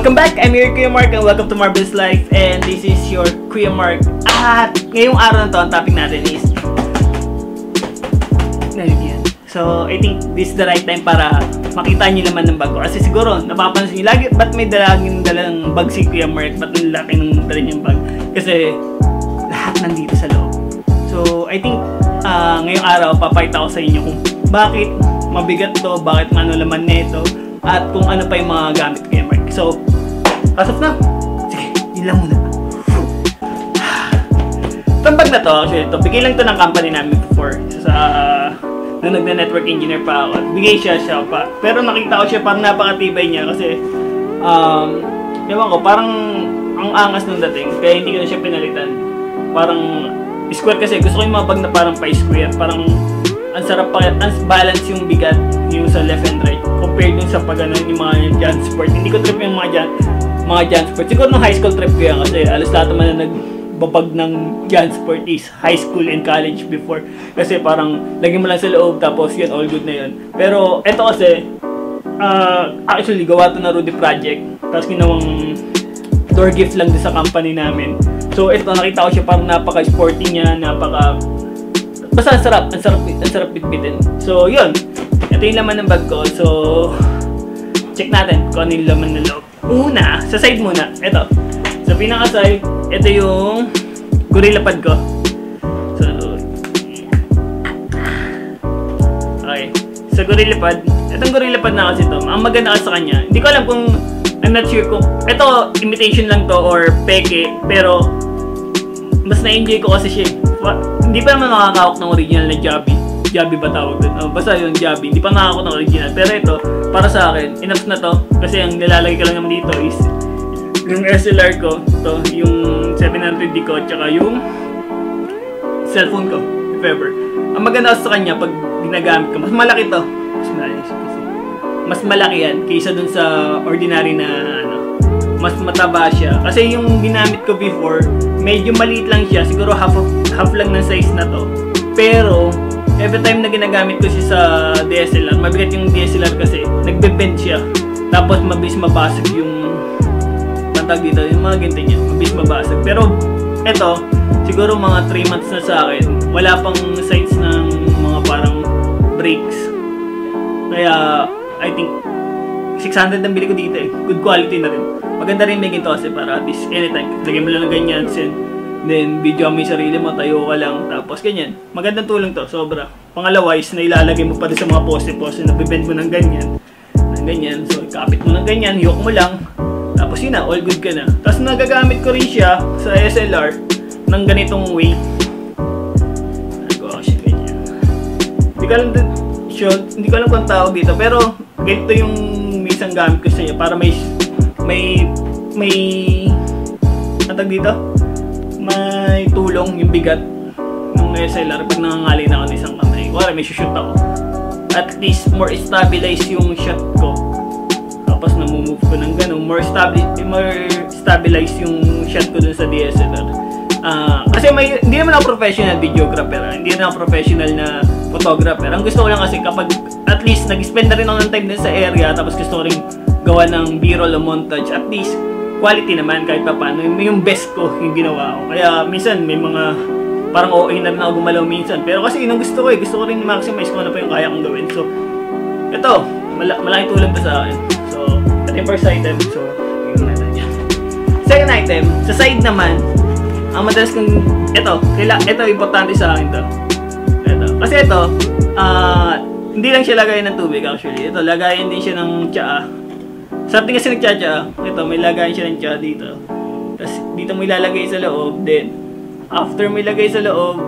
Welcome back! I'm your Kuya Mark and welcome to Marvelous Life, and this is your Kuya Mark. At ngayong araw na to, ang topic natin is yan. So, I think this is the right time para makita nyo naman ng bag ko. Kasi siguro, napapansin nyo lagi, ba't may dalang bag si Kuya Mark? Ba't ang laki ng dala niyang bag? Kasi lahat nandito sa loob. So, I think ngayong araw, papakita ko sa inyo kung bakit mabigat to, bakit ano laman nito, at kung ano pa yung mga gamit ko Kuya Mark. So, as of now, sige, yun lang muna. Itong bag na to, actually, ito, bigay lang to ng company namin before. Nung nagna-network engineer pa ako, bigay siya pa. Pero nakita ko siya parang napakatibay niya kasi, ewan ko, parang ang angas nung dating, kaya hindi ko na siya pinalitan. Parang, square kasi, gusto ko yung mga bag na parang pa-square, parang, ang sarap pa, ang balance yung bigat yung sa left and right compared dun sa pag ano, yung mga JanSport. Hindi ko trip yung mga JanSport. Siguro nung high school trip ko yan kasi alas lahat naman na nagbabag ng JanSport is high school and college before. Kasi parang lagyan mo lang sa loob tapos yun, all good na yun. Pero eto kasi, actually gawa to na Rudy Project. Tapos ginawang door gift lang din sa company namin. So ito, nakita ko siya parang napaka-sporty niya, basta ang sarap bitbitin. So, yun. Ito yung laman ng bag ko. So, check natin kung ano yung laman ng loob. Una, sa side muna. Ito. Sa pinaka-side, ito yung gorilla pad ko. So, okay. Sa gorilla pad, itong gorilla pad na kasi ito, ang maganda kasi sa kanya, hindi ko alam kung, I'm not sure kung, ito, imitation lang to or peke, pero, mas na-enjoy ko kasi siya. Hindi pa naman nakakawak ng original na Jabi. Jabi ba tawag doon? Basta yung Jabi. Hindi pa nakakawak ng original. Pero ito, para sa akin, enough na to. Kasi ang nilalagay ko lang naman dito is yung SLR ko, to, yung 700D ko, tsaka yung cellphone ko, if ever. Ang maganda sa kanya, pag ginagamit ko, mas malaki to. Mas malaki yan kaysa dun sa ordinary na mas mataba siya. Kasi yung ginamit ko before, medyo maliit lang siya. Siguro half lang ng size na to. Pero, every time na ginagamit ko siya sa DSLR, mabigat yung DSLR kasi, nagbe-bend siya. Tapos, mabilis mabasag yung matag dito, yung mga ginto niya. Mabilis mabasag. Pero, eto, siguro mga 3 months na sa akin. Wala pang signs ng mga parang brakes. Kaya, I think, 600 ang bili ko dito eh. Good quality na rin. Maganda rin may ginto kasi para at least anytime. Lagyan mo lang ng ganyan, then video mo yung sarili mo, tayo ka lang, tapos ganyan. Magandang tulong to, sobra. Pangalawa is na ilalagay mo pa rin sa mga poste-poste na bibend mo ng ganyan. So, ikapit mo ng ganyan, hiyok mo lang. Tapos yun na, all good ka na. Tapos nagagamit ko rin siya sa SLR ng ganitong way. Gosh, ganyan. Hindi ko alam kung tawag dito, pero ganito yung minsan gamit ko sa inyo para may atag dito, may tulong yung bigat ng SLR pag nangangalay na ako ng isang kamay. Wala, may shoot ako. At least more stabilize yung shot ko. Tapos namumove ko ng ganun, more stabilize yung shot ko dun sa DSLR. Kasi hindi naman ako professional videographer, hindi naman ako professional na photographer. Ang gusto ko lang kasi kapag at least nag-spend na rin ako ng time din sa area, tapos gusto ko rin gawa ng b-roll o montage, at least quality naman kahit pa paano, yung best ko yung ginawa ko. Kaya minsan may mga parang OA na rin ako gumalaw minsan, pero kasi yun ang gusto ko rin maximize kung ano pa yung kaya kong gawin. So ito, malaking tulong to sa akin. So ito yung first item. So yung natin yan. Second item, sa side naman, ang madalas kong ito importante sa akin to. Kasi ito, hindi lang siya lagayan ng tubig actually. Ito, lagayan din siya ng tsaa. Something kasi nagtsa-tsa. Ito, may lagayan siya ng tsaa dito. Tapos, dito mo ilalagay sa loob. Then, after mo ilagay sa loob,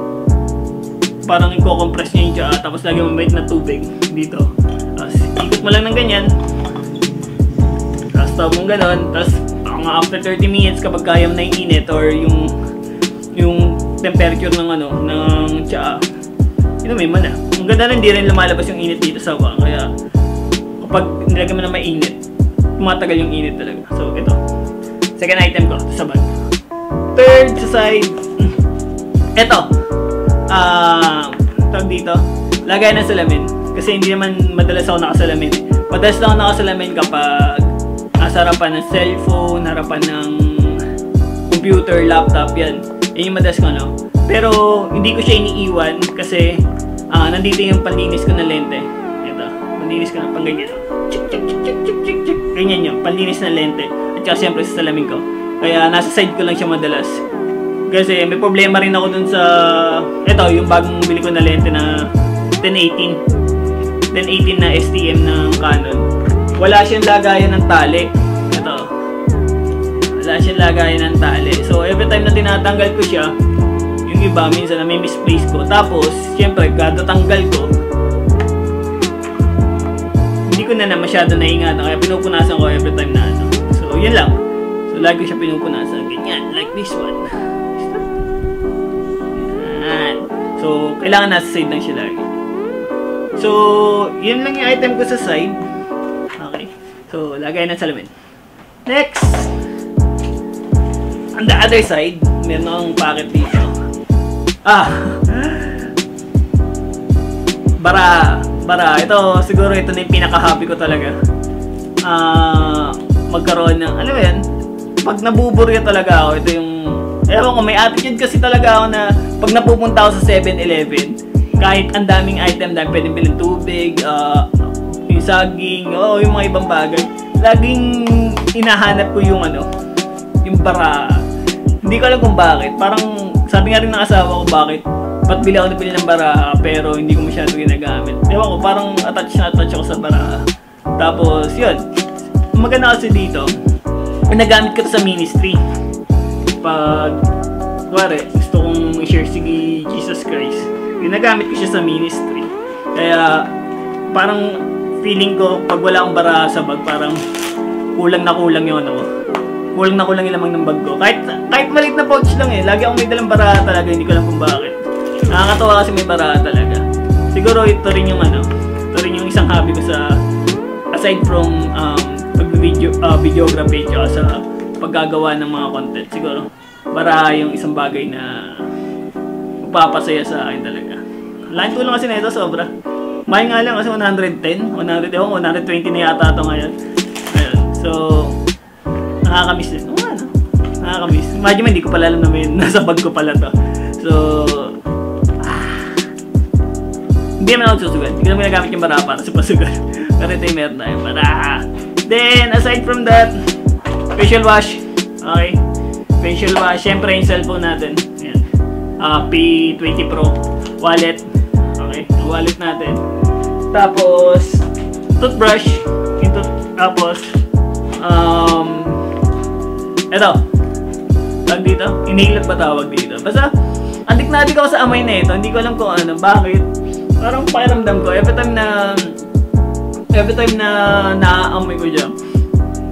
parang i-compress niya yung tsaa. Tapos, lagyan mo mait na tubig dito. Tapos, ikot mo lang ng ganyan. Tapos, stop mong ganon. Tapos, after 30 minutes, kapag kaya mo na yung init or yung temperature ng tsaa, inumin mo na. Ang ganda na, hindi rin lumalabas yung init dito sa wang. Kaya, kapag nilagay mo na mainit, tumatagal yung init talaga. So, ito. Second item ko, sa bag. Third, sa side. Ito. Tawag dito. Lagay ng salamin. Kasi hindi naman madalas ako nakasalamin. Madalas lang ako nakasalamin kapag Sa harapan ng cellphone, harapan ng computer, laptop, yan. Yan yung madalas ko, no? Pero, hindi ko siya iniiwan kasi nandito yung panlinis ko na lente. Ito, panlinis ko na pang ganyan. Ganyan yun, panlinis na lente. At saka siyempre sa salamin ko. Kaya nasa side ko lang siya madalas. Kasi may problema rin ako dun sa... Ito, yung bagong bili ko na lente na 1080 na STM ng Canon. Wala siyang lagayan ng tali. Ito. Wala siyang lagayan ng tali. So, every time na tinatanggal ko siya, yung iba, minsan na may misplace ko. Tapos, siyempre, kada tanggal ko, hindi ko na masyado naingatan. Kaya pinupunasan ko every time na ano. So, yun lang. So, lagi ko siya pinupunasan. Ganyan, like this one. Yan. So, kailangan nasa side lang siya lagi. So, yun lang yung item ko sa side. Okay. So, lagay ng salamin. Next! On the other side, meron akong packet dito. Bara. Ito, siguro ito na yung pinaka-happy ko talaga. Magkaroon ng, ano yan? Pag nabuburya talaga ako, ito yung, ewan ko, may attitude kasi talaga ako na pag napupunta ako sa 7-Eleven, kahit ang daming item, pwedeng bilhin tubig, yung saging, yung mga ibang bagay, laging hinahanap ko yung ano, yung bara. Hindi ko alam kung bakit. Parang, sabi nga rin ng asawa ko bakit. Ba't bili ako ng bara, pero hindi ko masyado ginagamit. Ewan ko, parang attach ako sa bara. Tapos, yun. Maganda kasi dito, nagamit ko to sa ministry. Pag, kuwari, gusto kong i-share si Jesus Christ, ginagamit ko siya sa ministry. Kaya, parang feeling ko, pag wala akong bara sa bag, parang kulang na kulang yung ano ko. Kulang na kulang yung lamang ng bag ko. Kahit maliit na pouch lang eh. Lagi akong may dalang bara talaga, hindi ko alam kung bakit. Nakakatawa kasi may bara talaga. Siguro ito rin yung ano, ito rin yung isang hobby ko sa, aside from videography at sa paggagawa ng mga content. Siguro, bara yung isang bagay na magpapasaya sa akin talaga. Laking tulong kasi na ito, sobra. Mahal nga lang kasi 110, 120 na yata ito ngayon. Ayun. So, nakakamiss din. Nakakamiss. Imagine mo, hindi ko pala alam na may nasa bag ko pala to. So, hindi naman ako susugal. Hindi ko naman ginagamit yung bara para sa pasugal. Pero ito yung meron tayo. Bara. Then, aside from that, facial wash. Okay. Facial wash. Siyempre, yung cellphone natin. Ayan. P20 Pro. Wallet. Okay. Yung wallet natin. Tapos, toothbrush. Tapos, eto. Tawag dito? Inhaler ba tawag dito? Basta, adik ako sa amoy na ito. Hindi ko alam kung ano. Bakit? Parang pakiramdam ko. Every time na naaamoy ko dyan,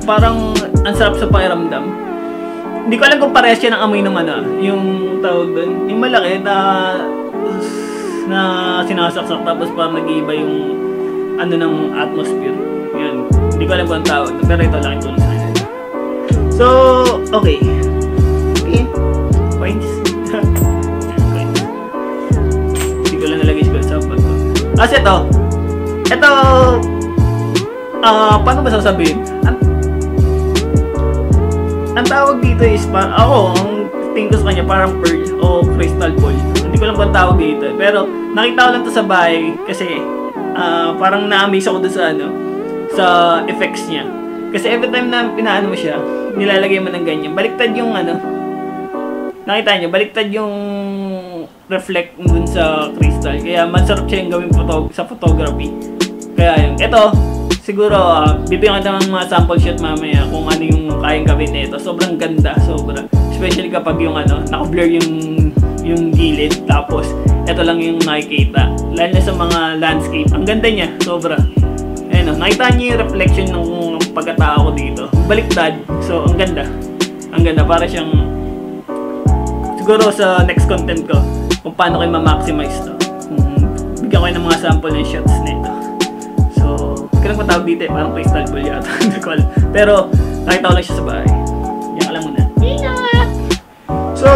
parang ang sarap sa pakiramdam. Hindi ko alam kung parehas siya ng amoy naman yung tawag doon. Yung malaki na sinasaksak tapos parang nag-iiba yung ano ng atmosphere. Yun. Hindi ko alam kung ang tawag. Pero ito lang ito sa akin. So, okay. Points. Hindi ko lang nalagay sa bag ko. Kasi ito, paano ba sasabihin? Ang tawag dito is, ang tingin ko sa kanya parang pearl o crystal ball. Hindi ko lang kung tawag dito. Pero, nakita ko lang to sa bahay kasi parang na-amaze ako doon sa sa effects niya. Kasi every time na pinaano mo siya, nilalagay mo ng ganyan, baliktad yung nakita niyo, baliktad yung reflect dun sa crystal. Kaya masarap siya yung gawin sa photography. Kaya yun. Ito, siguro, bibigyan ka ng mga sample shot mamaya kung ano yung kayang gawin nito. Sobrang ganda, sobra. Especially kapag yung naka-blur yung gilid. Tapos, ito lang yung nakikita. Lalo na sa mga landscape. Ang ganda niya, sobra. Ayun, nakita niyo yung reflection ng pagkatao ko dito. Baliktad. So, ang ganda. Ang ganda. Para siyang, siguro sa next content ko, kung paano kayo ma-maximize to. Bigyan ko ng mga sample ng shots nito. So, hindi ko lang matawag dito parang crystal ball yata. Hindi ko alam. Pero, nakita ko lang siya sa bahay. Yan ka lang muna. So,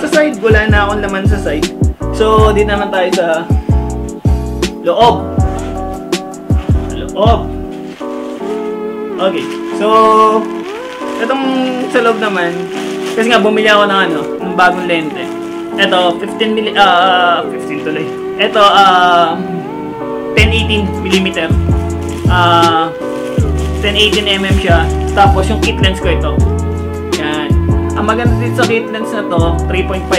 sa side, wala na akong laman sa side. So, dito naman tayo sa loob. Okay. So, itong sa loob naman, kasi nga bumili ako ng bagong lente. Ito, 15 tuloy. Ito, 10-18mm. 10-18mm siya. Tapos yung kit lens ko ito. Yan. Ang maganda dito sa kit lens na to, 3.5.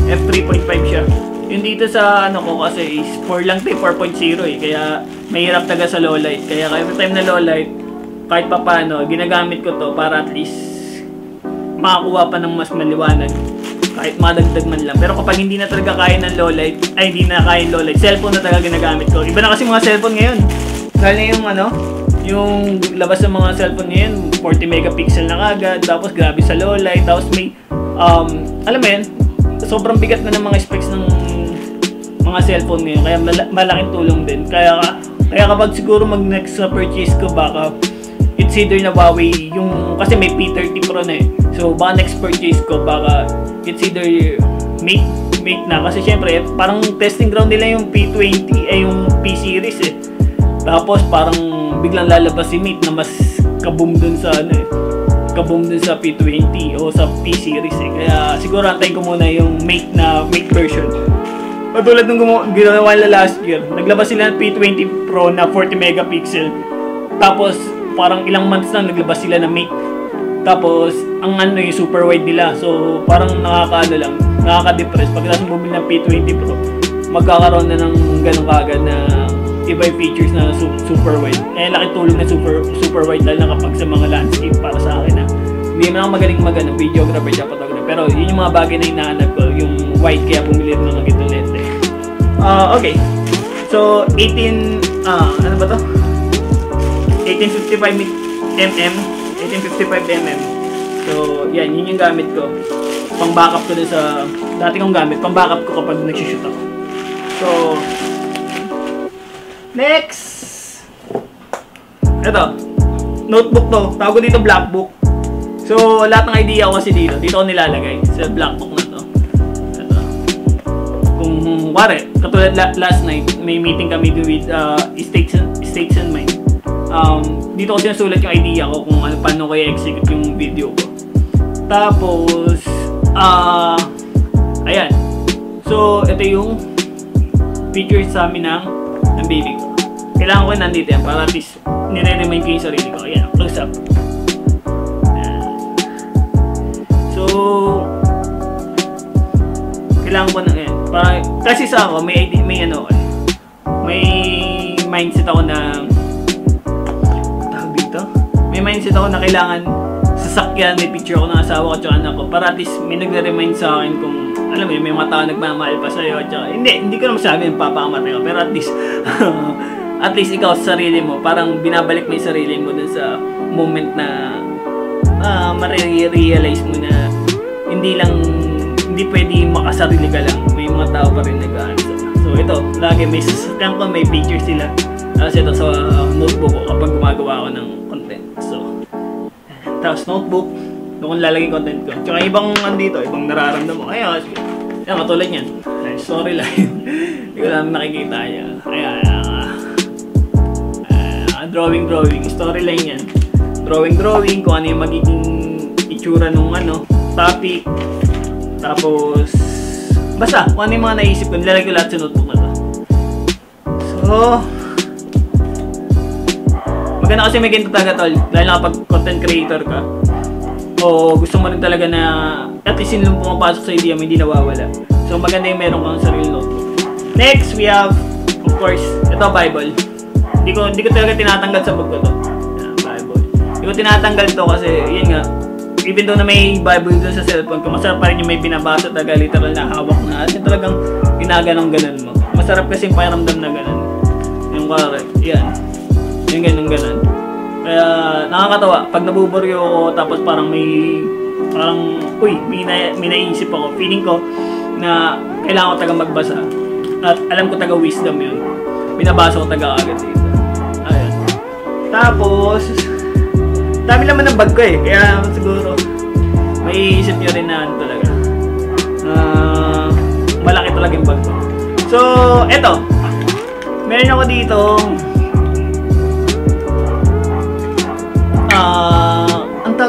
F3.5 siya. Yung dito sa ko kasi is 4 lang 4.0 eh. Kaya mahirap taga sa low light. Kaya every time na low light, kahit pa paano, ginagamit ko to para at least makakuha pa ng mas maliwanag. Kahit madagdag man lang. Pero kapag hindi na talaga kaya ng low light, ay hindi na kaya low light, cellphone na talaga ginagamit ko. Iba na kasi mga cellphone ngayon. Dahil na yung labas ng mga cellphone ngayon, 40 megapixel na kagad, tapos grabe sa low light, tapos may, alam mo yun, sobrang bigat na ng mga specs ng mga cellphone ngayon, kaya malaking tulong din. Kaya kapag siguro mag-next na purchase ko, baka it's either na Huawei, kasi may P30 Pro na eh. So, baka next purchase ko, baka it's either Mate na. Kasi syempre, parang testing ground nila yung P20, yung P-series eh. Tapos, parang biglang lalabas si Mate na mas kaboom dun sa kaboom dun sa P20 o sa P-series eh. Kaya, siguro antayin ko muna yung Mate version. Patulad nung ginawa nila last year, naglabas sila ng P20 Pro na 40 megapixel. Tapos, parang ilang months lang naglabas sila ng Mate. Tapos, ang yung super wide nila. So, parang nakaka-depress. Pag nasa bumili ng P20 Pro, magkakaroon na ng ganun kagad na iba yung features na super wide. Eh, laki tulong na super wide lalo na kapag sa mga landscape para sa akin na hindi naman ako magaling videographer siya, photographer. Pero yun yung mga bagay na hinahanap ko, yung wide, kaya bumili ng mga ganitong lente. Okay. So, 1855mm. 1855mm. So, yan. Yun yung gamit ko. Pang backup ko dun sa dati kong gamit. Pang backup ko kapag nag-shoot ako. So, next! Ito. Notebook to. Tawag ko dito black book. So, lahat ng idea ko kasi dito ko nilalagay. Sa black book na to. Ito. Kung wari, katulad last night, may meeting kami with States and Mind. Dito ko sinusulat yung idea ko kung paano ko i-execute yung video ko. Tapos, ayan. So, ito yung features sa amin ng baby ko. Kailangan ko nandito yan para at least nire-remind ko yung sarili ko. Ayan, close up. So, kailangan ko na yan. Kasi sa ako, may mindset ako na may mindset ako na kailangan sasakyan, may picture ako ng asawa ko at anak ko para at least may nagre-remind sa akin kung alam mo may mga tao nagmamahal pa sa'yo at saka hindi ko naman sabi yung papakamatay ko pero at least ikaw sa sarili mo parang binabalik mo yung sarili mo dun sa moment na ma-realize mo na hindi pwede makasarili ka lang, may mga tao pa rin nag-aansa. So ito, lagi may sasakyan ko, may picture sila. Tapos ito sa notebook ko kapag gumagawa ako ng content. So, tapos notebook, doon kong lalagay content ko. Tsaka ibang ibang nararamdaman mo. Ayan, katulad yan. Storyline. Hindi ko lang nakikita niya. Ayan, drawing. Storyline yan. Drawing, kung ano yung magiging itsura nung topic. Tapos, basta, kung ano yung mga naisip ko, nilalagay ko lahat sa notebook na to. So, maganda kasi may ganito talaga tol, dahil na kapag content creator ka o gusto mo rin talaga na at least yung pumapasok sa idea mo hindi nawawala. So maganda yung meron kang sarili notebook. Next, we have, of course, ito Bible. Hindi ko talaga tinatanggal sa bag ko to. Bible. Hindi ko tinatanggal to kasi, yun nga, even though na may Bible doon sa cellphone ko, masarap pa rin yung may binabasa talaga, literal na hawak na. At yung talagang ginaganong-ganon mo. Masarap kasi yung pakiramdam na ganon. Yung correct, yan. Yung ganun. Kaya nakakatawa pag nabuburyo ako tapos parang may naiisip ako. Feeling ko na kailangan ko taga magbasa at alam ko taga wisdom yun. Binabasa ko taga agad dito. Ayun. Tapos dami naman ng bag ko eh. Kaya siguro may isip nyo rin na talaga. Malaki talaga yung bag ko. So, eto. Meron ako dito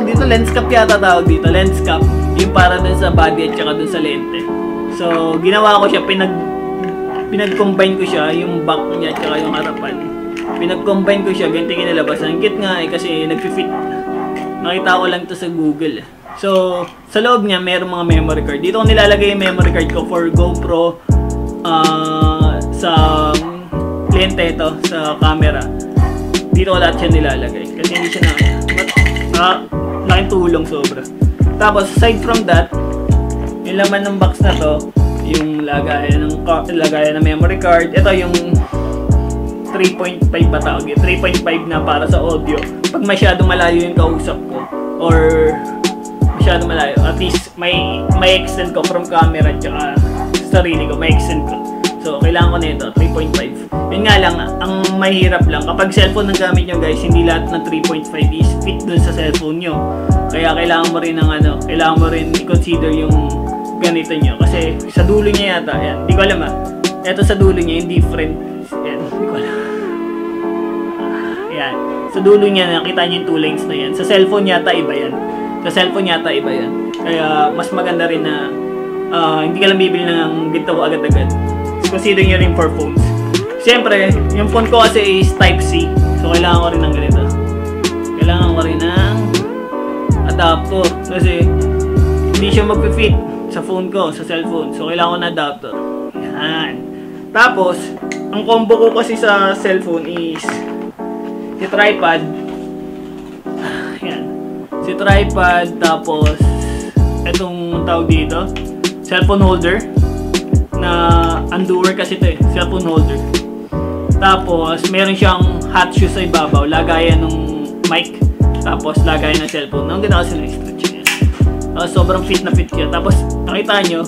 dito? Lens cap yata tawag dito. Lens cap. Yung para dun sa body at saka dun sa lente. So, ginawa ko siya, pinag-combine ko siya, yung back niya at saka yung harapan. Pinag-combine ko siya, ganito kinalabas. Ang cute nga kasi nag-fit. Nakita ko lang to sa Google. So, sa loob niya, mayroong mga memory card. Dito ko nilalagay yung memory card ko for GoPro, sa lente ito, sa camera. Dito ko lahat siya nilalagay. Kasi hindi siya laking tulong sobra. Tapos, aside from that, yung laman ng box na to, yung lagayan ng memory card. Ito yung 3.5 ba tawag yun? 3.5 na para sa audio. Pag masyadong malayo yung kausap ko, or masyadong malayo, at least may extend ko from camera at saka sarili ko, may extend ko. So, kailangan ko na ito, 3.5. Yun nga lang, ang mahirap lang, kapag cellphone ang gamit nyo guys, hindi lahat ng 3.5 is fit dun sa cellphone nyo. Kaya kailangan mo rin ng kailangan mo rin i-consider yung ganito nyo. Kasi sa dulo niya yata, yan, hindi ko alam ito sa dulo niya, yung different, yan, hindi ko alam. Yan, sa dulo niya, nakita nyo yung 2 lanes na yan. Sa cellphone yata, iba yan. Sa cellphone yata, iba yan. Kaya, mas maganda rin na, hindi ka lang bibili ng ganito agad-agad. Consider nyo rin for phones. Siyempre, yung phone ko kasi is Type-C. So, kailangan ko rin ng ganito. Kailangan ko rin ng adapter. Kasi, hindi siya mag-fit sa phone ko, sa cellphone. So, kailangan ko ng adapter. Yan. Tapos, ang combo ko kasi sa cellphone is si tripod. Yan. Si tripod, tapos, itong tawag dito, cellphone holder. Na undoer kasi ito cellphone holder. Tapos, meron siyang hot shoe sa ibabaw, lagayan ng mic, tapos lagayan ng cellphone. Ang ganda kasi na-stretch niya. Sobrang fit na fit siya. Tapos, nakita nyo,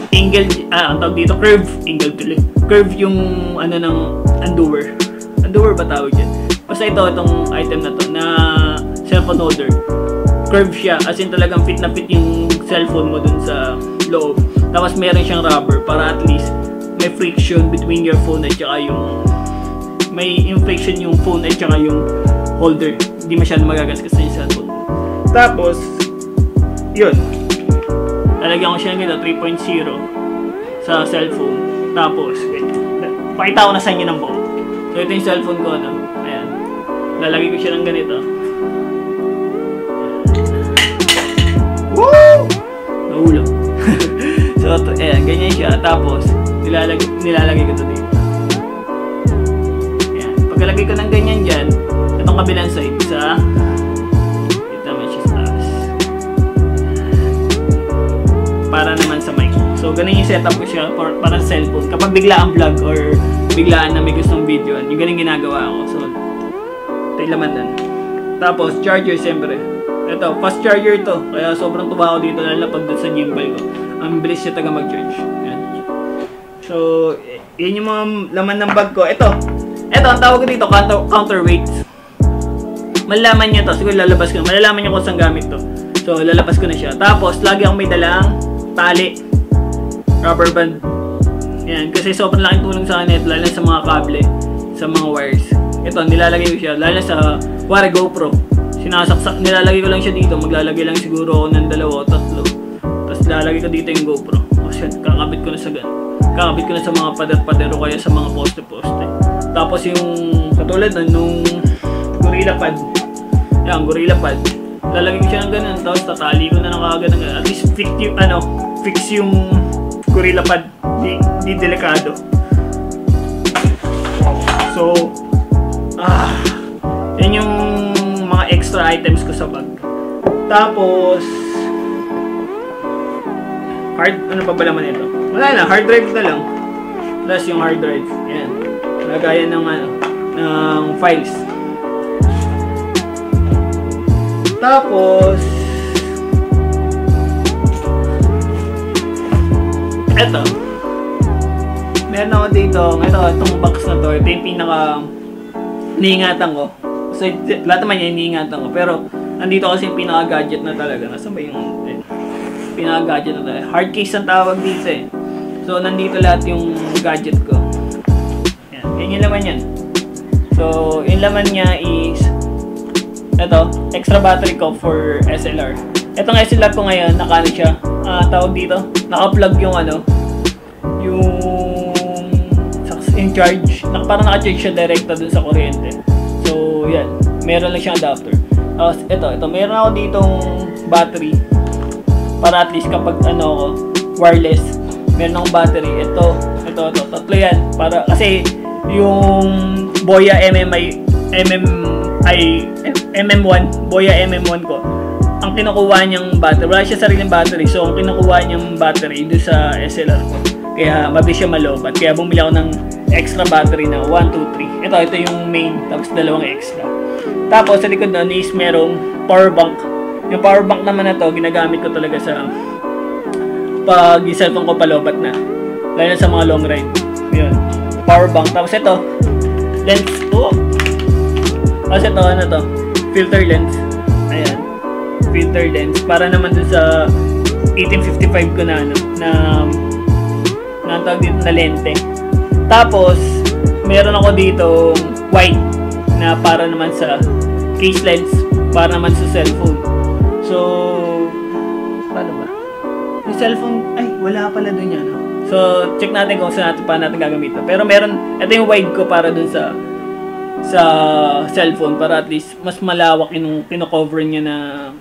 angle, ang tawag dito, curve yung ng undoer. Undoer ba tawag dyan? Basta itong item na to, na cellphone holder. Curve siya, as in talagang fit na fit yung cellphone mo dun sa loob. Tapos meron siyang rubber para at least may friction between your phone at saka yung may friction yung phone at saka yung holder. Hindi masyadong magagasgas yung cellphone. Tapos, yun. Lalagyan ko siya ng 3.0 sa cellphone. Tapos, wait. Pakita ko na sa inyo ng buo. So, ito yung cellphone ko, no? Ayan. Lalagay ko siya ng ganito. Woo! Nahulog. So, ayan, ganyan siya. Tapos, nilalagay ko ito dito. Ayan. Pagkalagay ko ng ganyan dyan, itong kabilang side sa dito naman siya sa taas. Para naman sa mic. So, ganun yung setup ko siya para sa cellphone. Kapag biglaan vlog or biglaan na may gustong video, yung ganun ginagawa ko. So, ito yung laman dun. Tapos, charger siyempre. Ito, fast charger to. Kaya sobrang tuba ako dito lalo pag doon sa gimbal ko. Ang bilis siya taga mag-charge. Yan. So, yun yung mga laman ng bag ko. Ito, ang tawag ko dito, counterweight. Malalaman nyo to. Siguro lalabas ko. Malalaman nyo kung saan gamit to. So, lalabas ko na siya. Tapos, lagi akong may dalang tali. Rubber band. Yan. Kasi sobrang laking tulong sa akin ito. Lalo sa mga kable. Sa mga wires. Ito, nilalagay ko siya. Lalo sa GoPro. Nilalagay ko lang siya dito. Maglalagay lang siguro ako ng 2 o 3. Tapos lalagay ko dito yung GoPro. Kasi kakabit ko na sa kakabit ko na sa mga pader-pader o kaya sa mga poste-poste. Tapos yung katulad nung Gorilla Pad. Yan, Gorilla Pad. Lalagay ko siya ng ganun. Tapos tatali ko na ng kagad ng ganun. At least fix yung Gorilla Pad. Di delikado. So, yan yung mga extra items ko sa bag. Tapos, ano pa ba naman ito? Wala na, hard drive na lang. Plus yung hard drive. Ayan. Lagayan ng files. Tapos, eto. Meron ako dito. Itong box na to. Ito yung pinaka iniingatan ko. So, lahat naman yan iniingatan ko. Pero, nandito kasi yung pinaka-gadget na talaga. Nasaan ba yung pinaka-gadget na talaga? Hard case ang tawag dito eh. So, nandito lahat yung gadget ko. Yan. Yan yung laman yan. So, yung laman niya is Ito, extra battery ko for SLR. Itong SLR ko ngayon, naka siya. Tawag dito, naka-plug yung yung charge. Parang naka-charge siya direkta dun sa kuryente. So, yan. Meron lang siyang adapter. Tapos, ito. Meron ako ditong battery. Para at least kapag wireless, meron akong battery. Ito. Tatlo yan. Para, kasi, yung Boya MM1 ko, ang kinukuha niyang battery, wala siya sariling battery, so ang kinukuha niyang battery doon sa SLR ko, kaya mabilis siya malobat, kaya bumili ako ng extra battery na 1, 2, 3. Ito yung main, tapos dalawang extra. Tapos sa likod nun is merong power bank. Yung power bank naman na to, ginagamit ko talaga sa pag yung cellphone ko palobat na, lalo na sa mga long ride. Yun, power bank. Tapos ito, lens. Tapos ito, filter lens. Ayan, filter lens. Para naman dun sa 1855 ko na tawag dito na lente. Tapos, meron ako dito wide na para naman sa case lens, para naman sa cellphone. So, paano ba? Yung cellphone, ay, wala pala dun yan. So, check natin kung saan natin gagamitin. Pero meron, ito yung wide ko para dun sa cellphone, para at least mas malawak yung kino-cover niya na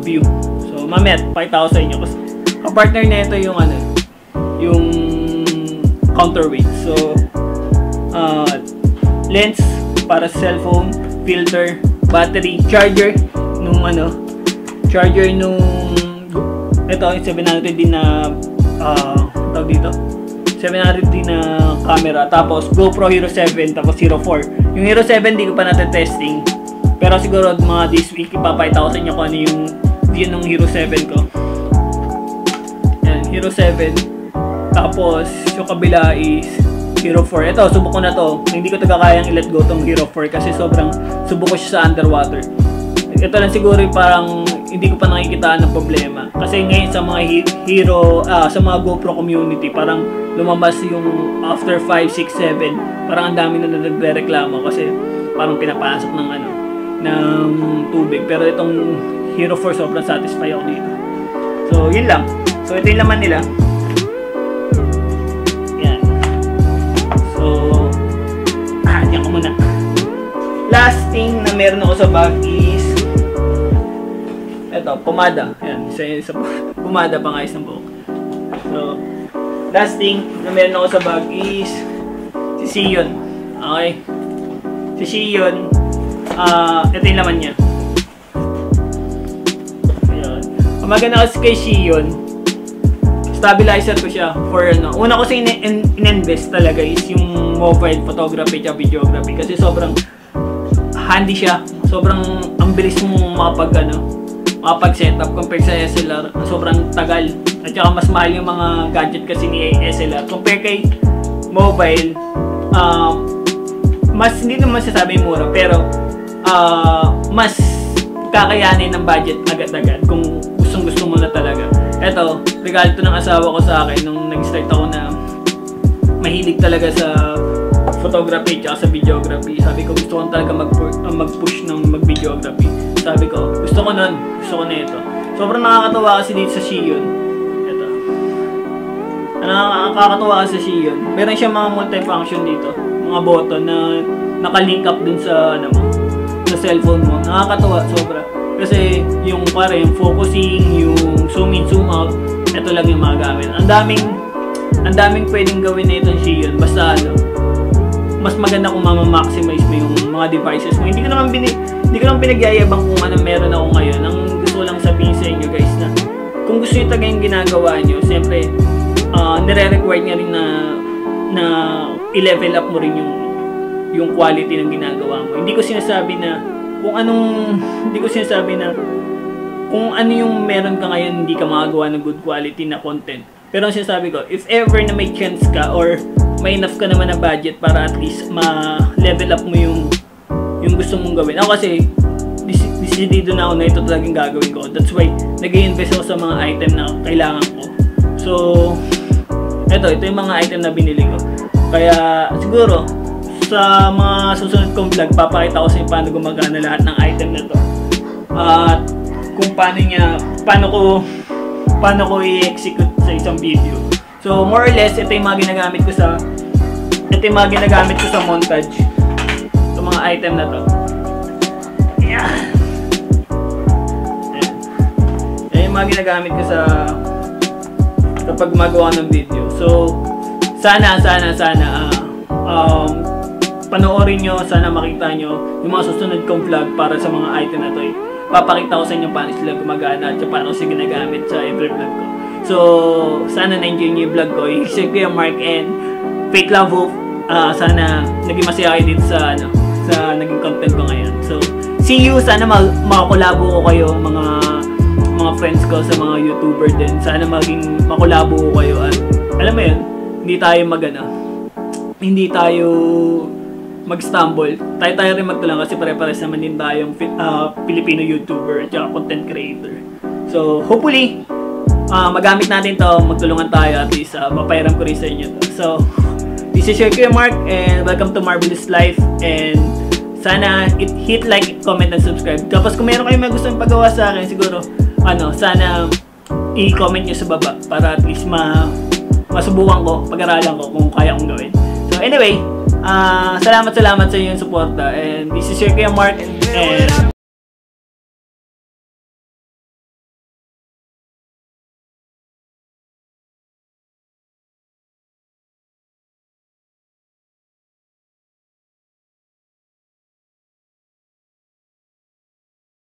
view. So, mamaya, pakita ko sa inyo. Kasi, kapartner na ito yung yung counterweight. So, lens para sa cellphone, filter, battery, charger nung ito yung 700 din na tawag dito, 700 din na camera, tapos GoPro Hero 7, tapos Hero 4. Yung Hero 7 di ko pa natin testing, pero siguro mga this week ipapakita ko sa inyo kung ano yung view ng Hero 7 ko. Yan, Hero 7. Tapos yung kabila is Hero 4. Ito, subok ko na to. Hindi ko kayang i-let go tong Hero 4 kasi sobrang subok ko siya sa underwater. Ito lang siguro parang hindi ko pa nakikitaan ng problema. Kasi ngayon sa mga sa mga GoPro community, parang lumabas yung after 5, 6, 7, parang ang dami na nagre-reklamo kasi parang pinapasok ng tubig. Pero itong Hero 4 sobrang satisfied ako dito. So, yun lang. So, ito yung laman nila. Yan. So, yan ko muna. Last thing na meron ako sa bag is ito, pomada. Ayan, isa pomada pang ayos ng buhok. So, last thing na meron ako sa bag is si Sion. Okay? Si Sion, ito yung laman niya. Ayan. Ang maganda kasi kay Sion, stabilizer ko siya for una ko sa in-invest talaga is yung mobile photography at videography kasi sobrang handy siya. Sobrang ang bilis mo makapag-setup compare sa SLR. Sobrang tagal. At saka mas mahal yung mga gadget kasi ni SLR. Compare kay mobile, mas hindi naman sasabi mura, pero mas kakayanin ng budget agad-agad kung gustong-gusto mo na talaga. Eto, regalo to ng asawa ko sa akin nung nag-start ako na mahilig talaga sa photography at sa videography. Sabi ko, gusto ko talaga mag-push ng mag-videography. Sabi ko, gusto ko na ito. Sobrang nakakatawa kasi dito sa Sion. Ito. Nakakatawa kasi sa Sion. Meron siya mga multi-function dito. Mga button na naka-link up dun sa sa cellphone mo. Nakakatawa sobra. Kasi yung focusing, yung zoom in, zoom out, ito lang yung magagamit. Ang daming pwedeng gawin na itong Sion. Basta mas maganda kung maximize mo yung mga devices mo. Hindi ko naman pinagyayabang kung ano meron ako ngayon. Ang gusto ko lang sabihin sa inyo guys na kung gusto nyo talaga yung ginagawa nyo, siyempre nire-require nyo rin na i-level up mo rin yung quality ng ginagawa mo. Hindi ko sinasabi na kung ano yung meron ka ngayon hindi ka makagawa ng good quality na content. Pero ang sinasabi ko, if ever na may chance ka or may enough ka naman na budget para at least ma-level up mo yung gusto mong gawin. Ako kasi, decidido na ako na ito talagang gagawin ko. That's why, nag-i-invest ako sa mga item na kailangan ko. So, ito yung mga item na binili ko. Kaya, siguro, sa mga susunod kong vlog, papakita ko sa inyo paano gumagana lahat ng item na to. At kung paano ko i-execute sa isang video. So more or less, ito yung mga ginagamit ko sa montage. Sa mga item na to. Yan. Yan yung mga ginagamit ko sa kapag magawa ng video. So sana panoorin nyo, sana makita nyo yung mga susunod kong vlog para sa mga item na to. Papakita ko sa inyo paano sila gumagana at paano sila ginagamit sa every vlog ko. So sana na-enjoy nyo yung vlog ko. I-share ko yung Mark and Faith Love Hope. Sana naging masaya kayo dito sa naging content ko ngayon. So see you, sana makakolabo ko kayo mga friends ko sa mga YouTuber din. Sana maging makolabo ko kayo at alam mo yun, hindi tayo mag-stumble. Tayo rin magtulungan kasi pare-pares naman din tayong Filipino YouTuber at content creator. So hopefully magamit natin to, magtulungan tayo at least papairam ko rin sa inyo to. So this is your Kuya Mark and welcome to Marvelous Life, and sana hit like, comment, and subscribe. Tapos kung meron kayong gusto pagawa sa akin, siguro sana i-comment nyo sa baba para at least masubukan ko, pag-aralan ko kung kaya kong gawin. So anyway, salamat sa inyong suporta, and this is your Kuya Mark and